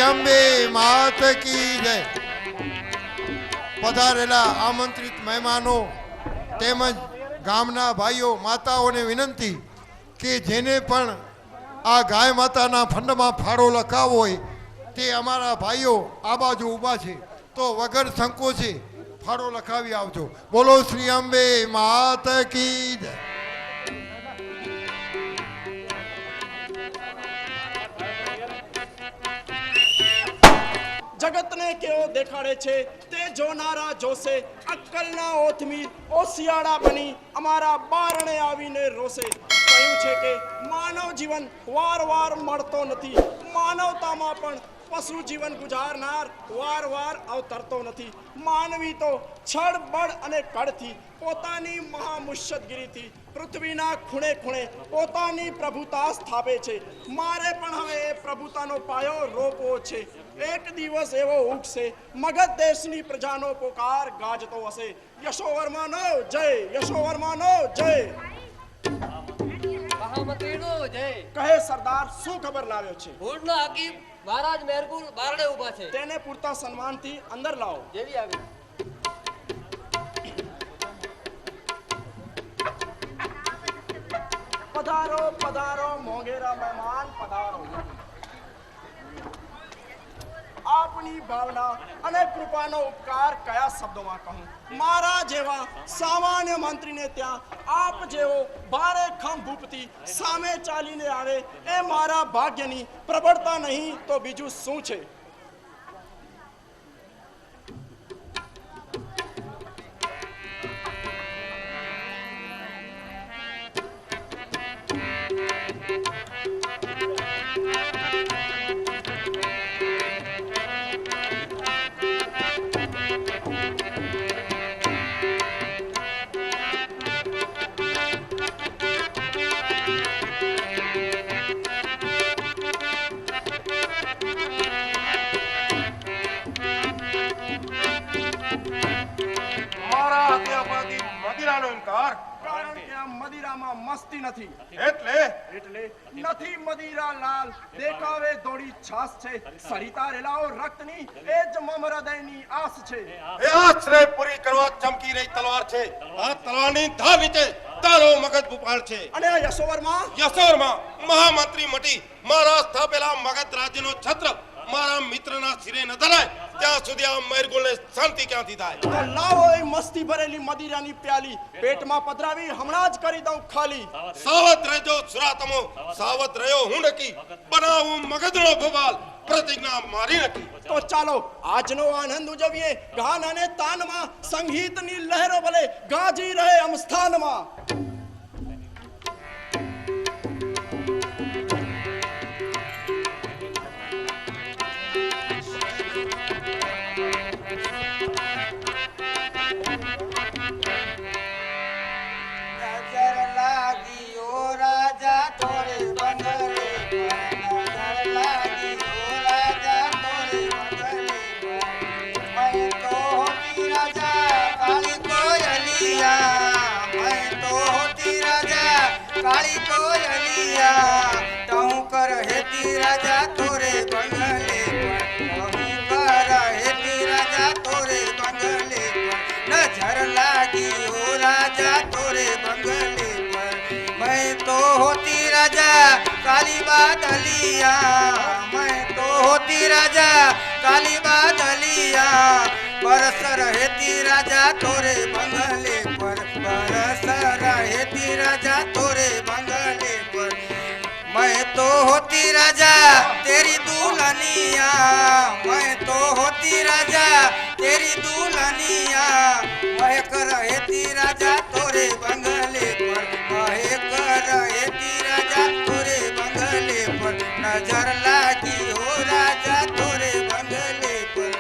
શ્રી અંબે માત કી જય. પધારેલા આમંત્રિત મહેમાનો તેમજ ગામના ભાઈઓ માતાઓને વિનંતી કે જેને પણ આ ગાય માતાના ફંડમાં ફાળો લખાવો હોય તે અમારા ભાઈઓ આ બાજુ ઊભા છે, તો વગર સંકોચે ફાળો લખાવી આવજો. બોલો શ્રી અંબે માત કી જય. જગતને કેવો દેખાડે છે તે જોનારા જોશે. અક્કલના ઓથમી ઓશિયાળા બની અમારા બારણે આવીને રોશે. કહ્યું છે કે માનવ જીવન વાર મળતો નથી, માનવતામાં પણ પશુ જીવન ગુજારનાર વાર અવતરતો નથી. માનવી તો છળ બળ અને કળથી પોતાની મહામુશ્ચદગીરીથી પૃથ્વીના ખૂણે ખૂણે પોતાની પ્રભુતા સ્થાપે છે. મારે પણ હવે એ પ્રભુતાનો પાયો રોપવો છે. એક દિવસ એવો ઉગશે મગધ દેશની પ્રજાનો પોકાર ગાજતો હશે. યશોવર્માનો જય, યશોવર્માનો જય. મહામંત્રીનો જય. કહે સરદાર, શું ખબર લાવ્યો છે? ભૂલનો હકીમ મહારાજ મેરગુલ બારણે ઊભા છે. તેને પૂરતા સન્માનથી અંદર લાવો. જેવી આવી. પધારો પધારો મોંઘેરા મહેમાન પધારો. આપની ભાવના અને કૃપાનો ઉપકાર કયા શબ્દોમાં કહું? મારા જેવા સામાન્ય મંત્રીને ત્યાં આપ જેવો ભારે ખંભૂપથી સામે ચાલીને આવે એ મારા ભાગ્યની પ્રબળતા નહીં તો બીજું શું છે? મદિરામાં મસ્તી નથી. એટલે નથી મદિરા લાલ, દેખાવે ધોળી છાસ છે. સરિતા રેલાઓ રક્તની એ જ મમ હૃદયની આસ છે. એ આશ્રય પૂરી કરવા ચમકી રહી તલવાર છે. આ તલવારની ધાર નીચે તારો મગજ ભૂપાળ છે. અને આ યશોવર્મા મહામંત્રી મટી મારા સ્થાપેલા મગધ રાજ્યનો છત્ર મારા મિત્રના શિરે ન ધરાય ત્યાં સુધી આ મૈરગુલને શાંતિ ક્યાંથી થાય? તો લાવો એ મસ્તી ભરેલી મદિરાની પ્યાલી, પેટમાં પધરાવી હમણાં જ કરી દઉં ખાલી. સાવધ રહેજો સુરાતમો, સાવધ રહ્યો હું નકી, બનાવું મગધનો ભોપાલ, પ્રતિજ્ઞા મારી નકી. તો ચાલો આજનો આનંદ ઉજવીએ ગાન અને તાનમાં. સંગીતની લહેરો ભલે ગાજી રહે અમસ્થાનમાં. काली कोयलिया टहूकर हेती राजा तोरे बंगले पर, टहूकर हेती राजा तोरे बंगले पर, नजर लागी हो राजा तोरे बंगले पर। मैं तो होती राजा काली बादलिया, मैं तो होती राजा काली बादलिया, बरस रहेती राजा तोरे बंगले पर, बरस रहेती राजा तोरे बंगले पर। मैं तो होती राजा तेरी दुल्हनिया, मैं तो होती राजा तेरी दुल्हनिया, महक रहेती राजा तोरे बंगले पर, महक रहेती राजा तोरे बंगले पर, नजर लागी हो राजा तोरे बंगले पर।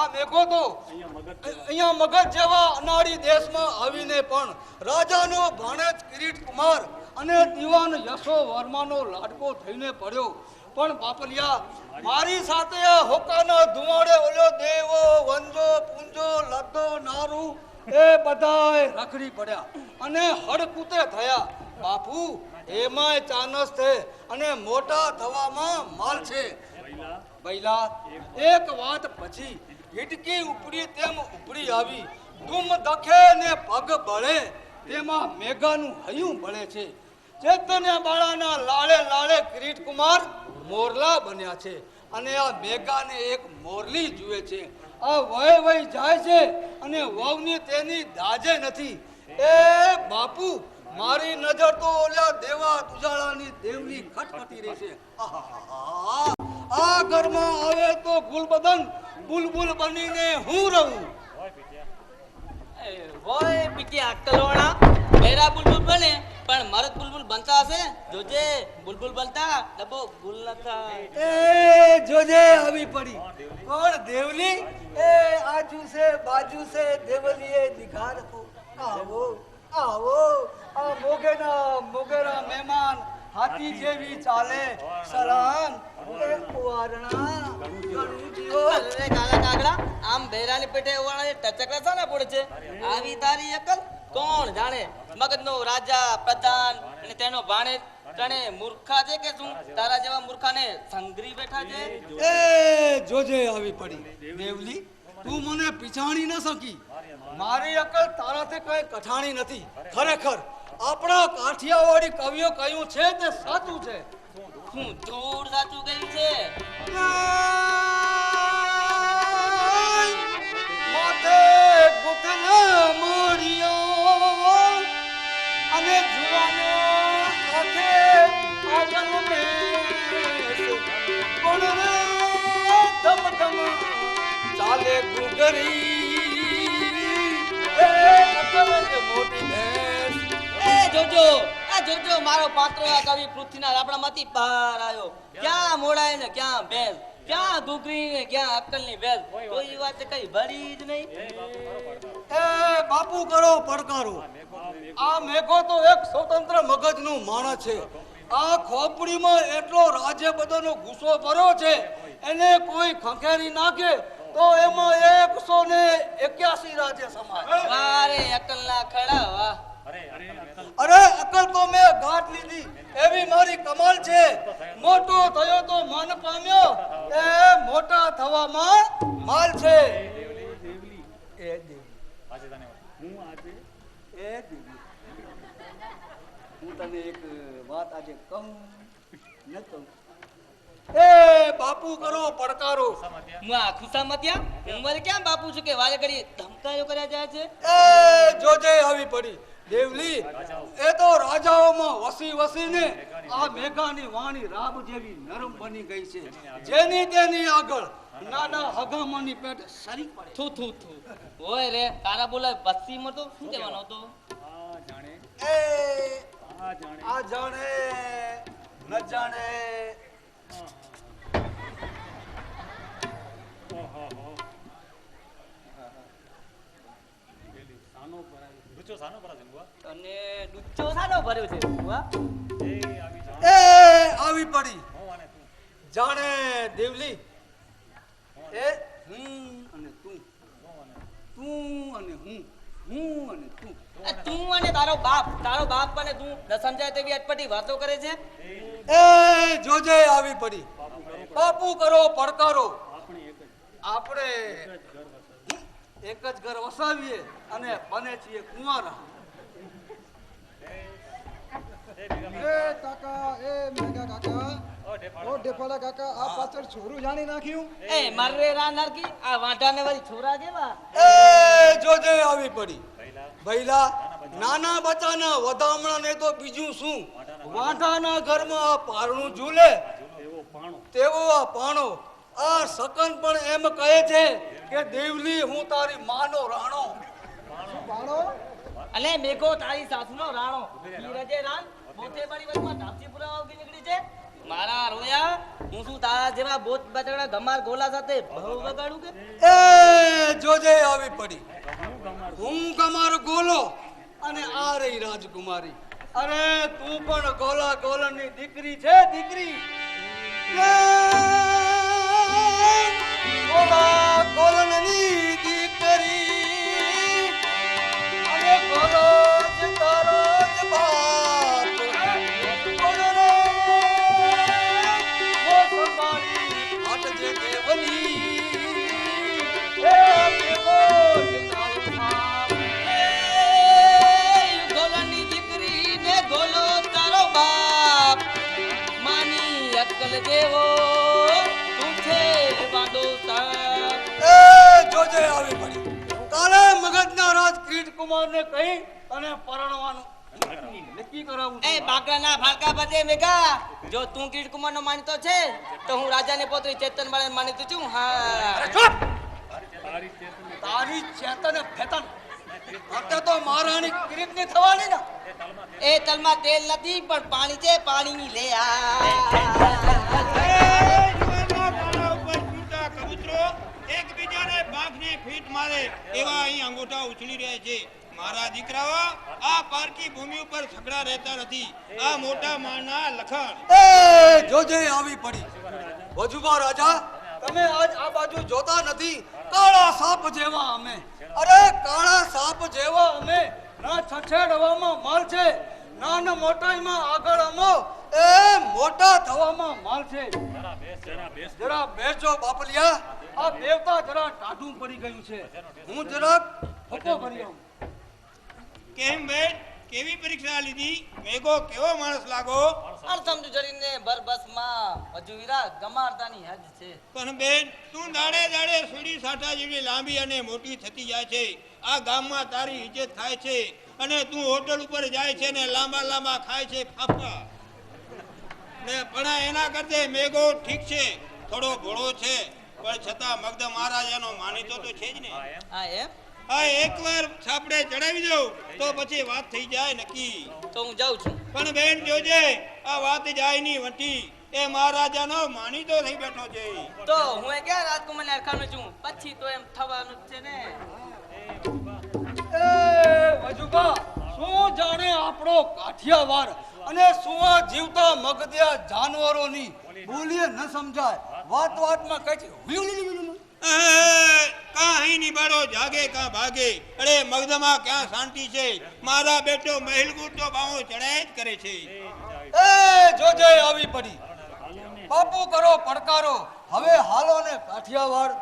આ મેઘો તો અહીંયા મગધ જેવા અનાળી દેશમાં આવીને પણ રાજાનો ભાણેજ કિરીટ કુમાર અને દીવાન યશો વર્માનો લાડકો થઈને પડ્યો. પણ બાપલિયા, મારી સાથે આ હોકાના ધુમાડે ઓલો દેવો વંજો પૂંજો લદ્દો નારું એ બધાય રખડી પડ્યા અને હડકૂતે થયા. બાપુ, એમાંય ચાનસ છે અને મોટા થવામાં માલ છે. બૈલા, એક વાત પછી હિટકી ઉપડી તેમ ઉપડી આવી. ધૂમ દખે ને પગ બળે તેમાં મેઘાનું હૈયું બળે છે. ચૈતન્ય બાળાના લાળે લાળે કિરીટ કુમાર મોરલા બન્યા છે અને આ મેઘાને એક મોરલી જુએ છે. આ વય વય જાય છે અને વહુની તેની દાજે નથી. એ બાપુ, મારી નજર તો ઓલા દેવા તુજાળાની દેવલી ખટખટી રહી છે. આહાહા! આ ઘરમાં આવે તો ગુલબદન બુલબુલ બનીને હું રહું. હોય પીટી અક્કલવાળા, મેરા બુલબુલ બને પણ મરદ બુલબુલ બનતા હશે. જોજે, બુલબુલ બનતા ડબ્બો ગુલ નખા. એ જોજે આવી પડી. કોણ દેવલી? એ આજુ છે બાજુ છે દેવલીએ દિખા રખો. આવો આવો, આ મોગેરા મહેમાન હાથી જેવી ચાલે. સલામ એ કુવારણા ઘણું જીવો. અરે કાલા કાગડા, આમ બેરાની પેટે ઓવાળાને ટચકરા સાના પડે છે? આવી તારી અકલ કોણ જાણે? મગધનો રાજા પ્રધાન અને તેનો ભાણેજ તને મૂર્ખા છે કે શું? તારા જેવા મૂર્ખાને સંગરી બેઠા છે. એ જોજે આવી પડી. દેવલી, તું મને પીછાણી ન શકી. મારી અકલ તારાથી કઈ કઠાણી નથી. ખરેખર આપણા કાઠિયાવાડી કવિઓ કહ્યું છે તે સાચું છે. હું ધૂળ સાચું કહ્યું છે. માથે ગુથલો મોડિયો અને જુવાનો આંખે આગળ મેં કોણ રે ધમ ધમ ચાલે ગુગરી એ અકલ જ મોટી ભેંસ. એ જોજો, આ જોજો, મારો પાત્રો આ કવિ પૃથ્વીના રાપડામાંથી બહાર આવ્યો. ક્યાં મોડાય ને ક્યાં ભેંસ, ક્યાં ઘૂઘરી ને ક્યાં અક્કલની ભેંસ. કોઈ વાત કઈ ભરી જ નહીં. એ બાપુ કરો પડકારો. આ મેઘો તો એક સ્વતંત્ર મગજનું માણસ છે. આ ખોપડીમાં એટલો રાજ્ય બધાનો ગુસ્સો ભર્યો છે, એને કોઈ ખંખેરી નાખે તો એમાં 181 રાજ્ય સમાય. વારે અક્કલના ખડા, વાહ. અરે અકલ તો મેં ગાંઠ લીધી એવી મારી કમાલ છે. મોટો થયો તો માન પામ્યો, એ મોટા થવામાં માલ છે. એ દેવલી, એ દેવલી, હું તને એક વાત આજે કહું ન કહું. એ બાપુ કરો પડકારો. હું આ ખુશામતિયા, હું મારે ક્યાં બાપુ છું કે વારે ઘડી ધમકાયો કર્યા જાય છે? એ જોજે આવી પડી. દેવલી, એ તો રાજાઓમાં વસી વસીને આ મેઘાની વાણી રાબ જેવી નરમ બની ગઈ છે. જેની તેની આગળ નાના હગામાની પેટ સરી પડે. થુ થુ થુ. ઓય રે, તારા બોલાય પશ્ચિમમાં તો શું કહેવાનો હતો? એ આ જાણે ન જાણે. અને ડુચ્ચો સાનો ભર્યો છે? વાહ. એ આવી પડી. જાણે દેવલી, એ હું અને તું, તું અને હું અને તું. આ તું અને તારો બાપ અને તું ન સમજાય તેવી અટપટી વાતો કરે છે. એ જોજે આવી પડી. બાપુ કરો પડકારો. આપણે એક જ ઘર વસાવીએ અને બને છીએ કુંવારા. એ કાકા, એ મેઘા કાકા, ઓ ડેફાલા કાકા, આ પાછળ છોરું જાણી નાખ્યું. એ મારે રાનરકી આ વાંઢાને વાળી છોરા કેવા? એ જોજે આવી પડી. ભઈલા, નાના બચ્ચાના વધામણા ને તો બીજું શું. વાંઢાના ઘરમાં આ પારણું ઝૂલે તેવો આ પાણો. આ સકન પણ એમ કહે છે કે દેવલી, હું તારી માનો રાણો. પાણો અલે મેઘો તારી સાસુનો રાણો. ઈ રજે રાન મોતે બડી વચમાં ધાપસી પુરાવા ઉગી નીકળી છે. મારા રોયા, હું શું તારા જેવા બોત બચડા ગમાર ગોલા સાથે બહુ વગાડું કે એ જોજે આવી પડી હું કમાર ગોલો અને આ રહી રાજકુમારી અરે તું પણ ગોલા ગોલની દીકરી છે દીકરી ગોલા ગોલની દીકરી અને ગોલો જ તારો જ બાપ ગોલો રે ઓ સંભાળી હટજે દેવની એ દેવો જ તારો બાપ ગોલાની દીકરી ને ગોલો તારો બાપ માની અક્કલ દેવો તું છે વાંધો સાપ એ જોજે આવી પડી કાલે મગજના રાજ કિરીટ કુમારને કહી અને પરણવાનું નક્કી કરાવું એ બાકરાના ફાળકા બધે મેઘા જો તું કિરીટ કુમાર નો માનતો છે તો હું રાજાની પોતરી ચેતન વાળા માનીતો છું હા ચૂપ તારી ચેતન ફેતન અત્યારે તો મહારાણી કિરીટની થવાની ને એ તલમાં તેલ નથી પણ પાણી છે પાણી લે આ એકબીજાને બાઘની ફીટ મારે એવા અહીં અંગૂઠા ઉછળી રહ્યા છે મારા દીકરાઓ આ પારકી ભૂમિ ઉપર ઝઘડા રહેતા નથી આ મોટા માણના લખણ એ જોજે આવી પડી વજુબા રાજા તમે આજ આ બાજુ જોતા નથી કાળા સાપ જેવા અમે અરે કાળા સાપ જેવા અમે ના છછેડવામાં માલ છે ના ન મોટાઈમાં આગળ અમો એ મોટા થવામાં માલ છે જરા બેસજો બાપલિયા આ દેવતા જરા ટાઢું પડી ગયું છે હું જરાક ફકો ભરી આવું કેમ બેન કેવી પરીક્ષા લીધી મેઘો કેવો માણસ લાગો અણસમજુ જરીને બરબસમાં વજુવીરા ગમારતાની હદ છે પણ બેન તું દાડે દાડે સુડી સાઠા જેવી લાંબી અને મોટી થતી જાય છે આ ગામમાં તારી ઇજ્જત થાય છે અને તું હોટલ ઉપર જાય છે ને લાંબા લાંબા ખાય છે ફાફા ને પણ એના કરતે મેઘો ઠીક છે થોડો ભોળો છે પણ છતાં મગધ મહારાજાનો માનીતો તો છે જ ને હા એમ હા એકવાર છાપડે ચડાવી દઉં તો પછી વાત થઈ જાય નક્કી તો હું જાઉં છું પણ બેન જોજે આ વાત જાય ની વટી એ મહારાજાનો માનીતો થઈ બેઠો છે તો હું ક્યાં રાજકુમારને અરખાનું છું પછી તો એમ થવાનું જ છે ને એ વજુબા શું જાણે આપણો કાઠિયાવાડ અને શું આ જીવતા મગદિયા જાનવરોની બોલીએ ન સમજાય વાત વાતમાં કઈ કાહી નિબાડો જાગે કા ભાગે અરે મગધમાં ક્યાં શાંતિ છે મારા બેટો મહેલગુટ તો બાવો ચડાય જ કરે છે એ જોજે આવી પડી બાપુ કરો પડકારો હવે હાલો ને કાઠિયાવાડ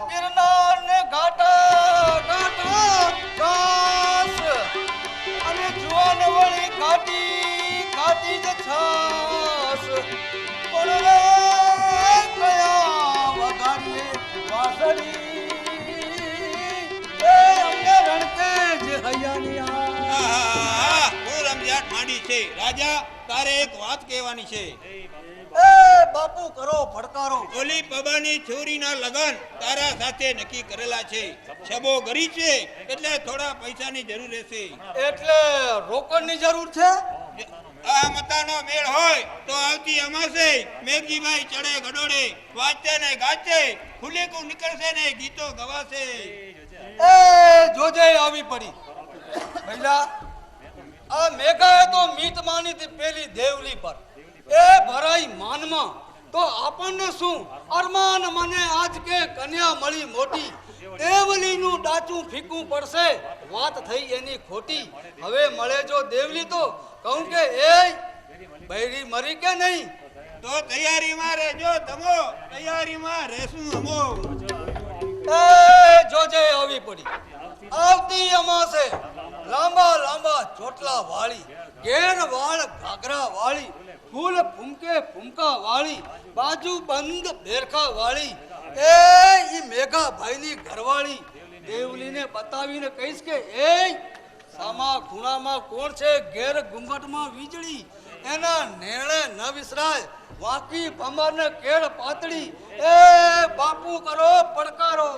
ગિરનાર ને ઘાટા ઘાટા ઘાસ અને જુવાન વળી ઘાટી ઘાટી જ છાસ પણ રે કયા વગાડીએ વાસળી એ અંગે રણકે જ હૈયાની આહા, હું રમઝાટ માંડી છે રાજા તારે એક વાત કહેવાની છે એ બાપુ કરો ફડકારો ઓલી પબાની છોરીના લગન તારા સાથે નક્કી કરેલા છે છબો ગરી છે એટલે થોડા પૈસાની જરૂર રહેશે એટલે રોકડની જરૂર છે આ મતાનો મેળ હોય તો આવતી અમાસે મેઘજીભાઈ ચડે ગડોડે વાંચે ને ગાચે ખુલેકું નીકળશે ને ગીતો ગવાશે એ જોજે આવી પડી પહેલા આ મેઘાએ તો મીત માની હતી પેલી દેવલી પર એ ભરાઈ માનમાં તો આપણને શું અરમાન મને આજ કે કન્યા મળી મોટી દેવલીનું ડાચું ફીકું પડશે વાત થઈ એની ખોટી હવે મળે જો દેવલી તો કહું કે એ બૈરી મરી કે નહીં તો તૈયારીમાં રહેજો તમો તૈયારીમાં રહેશું અમો એ જોજે આવી પડી આવતી અમાસે લાંબા લાંબા ચોટલા વાળી ઘેર વાળ ઘાઘરા વાળી ફૂલ ફૂમકે ફૂમકા વાળી બાજુ બંધ બેરખા વાળી એ ઈ મેઘા ભાઈની ઘરવાળી દેવલીને બતાવીને કહીશ કે એ સામા ખૂણામાં કોણ છે ઘેર ઘુંઘટમાં વીજળી એના નેણે ન વિસરાય વાંકી ભમર ને કેળ પાતળી એ બાપુ કરો પડકારો